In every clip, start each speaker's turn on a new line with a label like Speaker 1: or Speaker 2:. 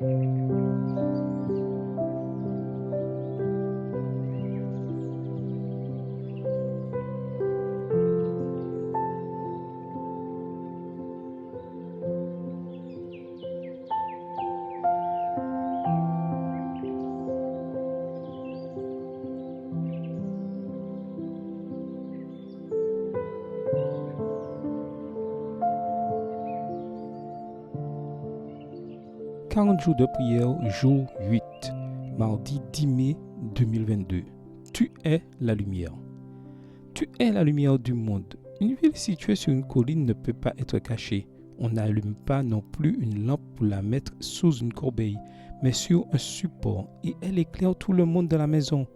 Speaker 1: « 40 jours de prière, jour 8, mardi 10 mai 2022. Tu es la lumière. Tu es la lumière du monde. Une ville située sur une colline ne peut pas être cachée. On n'allume pas non plus une lampe pour la mettre sous une corbeille, mais sur un support, et elle éclaire tout le monde de la maison.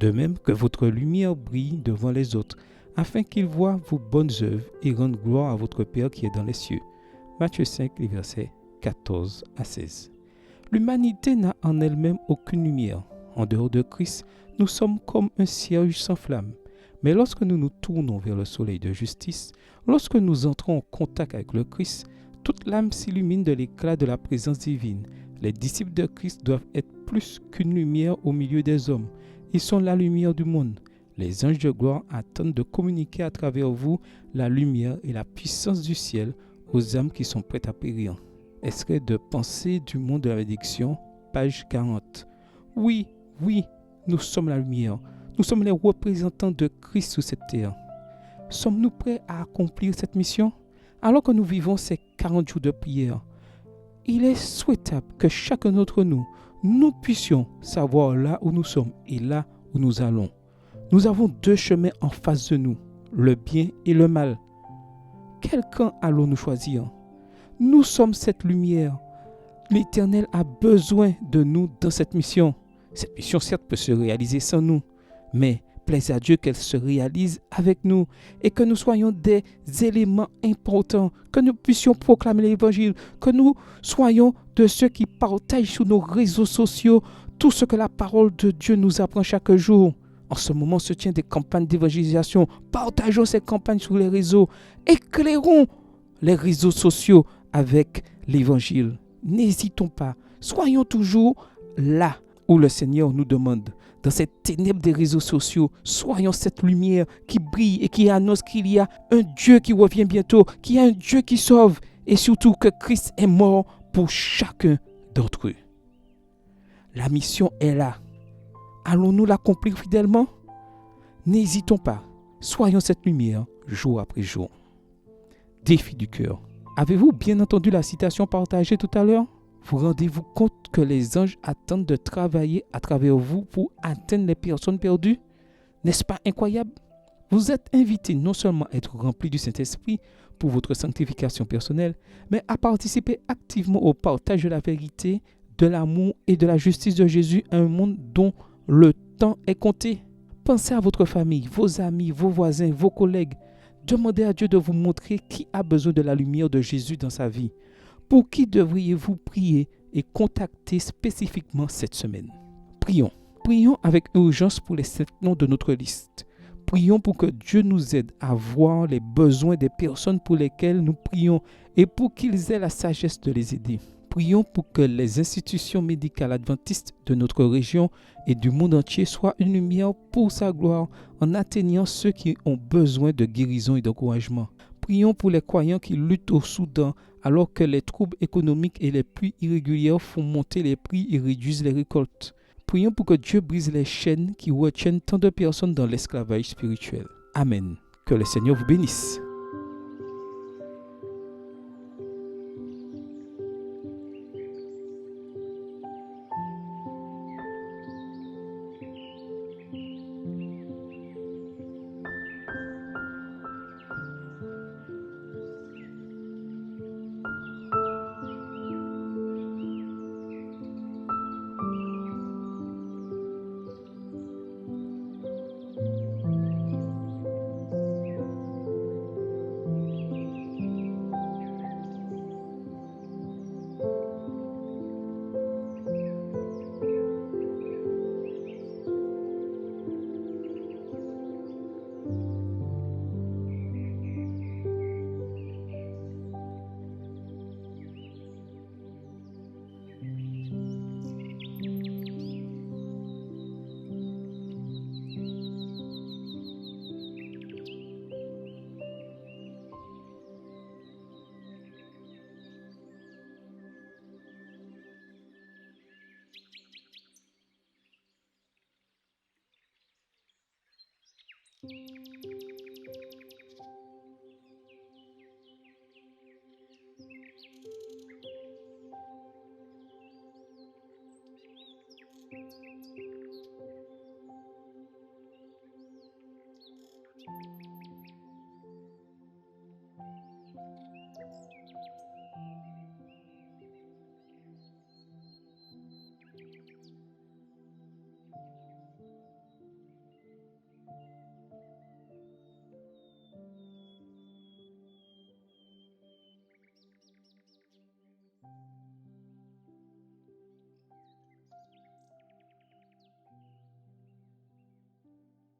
Speaker 1: De même que votre lumière brille devant les autres, afin qu'ils voient vos bonnes œuvres et rendent gloire à votre Père qui est dans les cieux. Matthieu 5, les versets 14 à 16. L'humanité n'a en elle-même aucune lumière. En dehors de Christ, nous sommes comme un cierge sans flamme. Mais lorsque nous nous tournons vers le soleil de justice, lorsque nous entrons en contact avec le Christ, toute l'âme s'illumine de l'éclat de la présence divine. Les disciples de Christ doivent être plus qu'une lumière au milieu des hommes. Ils sont la lumière du monde. Les anges de gloire attendent de communiquer à travers vous la lumière et la puissance du ciel aux âmes qui sont prêtes à périr. Extrait de Pensée du monde de la bénédiction, page 40. Oui, nous sommes la lumière. Nous sommes les représentants de Christ sur cette terre. Sommes-nous prêts à accomplir cette mission? Alors que nous vivons ces 40 jours de prière, il est souhaitable que chacun d'entre nous puissions savoir là où nous sommes et là où nous allons. Nous avons deux chemins en face de nous, le bien et le mal. Quel camp allons-nous choisir? Nous sommes cette lumière. L'Éternel a besoin de nous dans cette mission. Cette mission, certes, peut se réaliser sans nous, mais plaise à Dieu qu'elle se réalise avec nous et que nous soyons des éléments importants, que nous puissions proclamer l'Évangile, que nous soyons de ceux qui partagent sur nos réseaux sociaux tout ce que la parole de Dieu nous apprend chaque jour. En ce moment se tiennent des campagnes d'évangélisation. Partageons ces campagnes sur les réseaux. Éclairons les réseaux sociaux avec l'Évangile. N'hésitons pas. Soyons toujours là où le Seigneur nous demande. Dans cette ténèbre des réseaux sociaux, soyons cette lumière qui brille et qui annonce qu'il y a un Dieu qui revient bientôt, qu'il y a un Dieu qui sauve et surtout que Christ est mort pour chacun d'entre eux. La mission est là. Allons-nous l'accomplir fidèlement? N'hésitons pas. Soyons cette lumière jour après jour. Défi du cœur. Avez-vous bien entendu la citation partagée tout à l'heure? Vous rendez-vous compte que les anges attendent de travailler à travers vous pour atteindre les personnes perdues? N'est-ce pas incroyable? Vous êtes invités non seulement à être remplis du Saint-Esprit pour votre sanctification personnelle, mais à participer activement au partage de la vérité, de l'amour et de la justice de Jésus à un monde dont le temps est compté. Pensez à votre famille, vos amis, vos voisins, vos collègues. Demandez à Dieu de vous montrer qui a besoin de la lumière de Jésus dans sa vie. Pour qui devriez-vous prier et contacter spécifiquement cette semaine? Prions. Prions avec urgence pour les 7 noms de notre liste. Prions pour que Dieu nous aide à voir les besoins des personnes pour lesquelles nous prions et pour qu'ils aient la sagesse de les aider. Prions pour que les institutions médicales adventistes de notre région et du monde entier soient une lumière pour sa gloire en atteignant ceux qui ont besoin de guérison et d'encouragement. Prions pour les croyants qui luttent au Soudan alors que les troubles économiques et les pluies irrégulières font monter les prix et réduisent les récoltes. Prions pour que Dieu brise les chaînes qui retiennent tant de personnes dans l'esclavage spirituel. Amen. Que le Seigneur vous bénisse.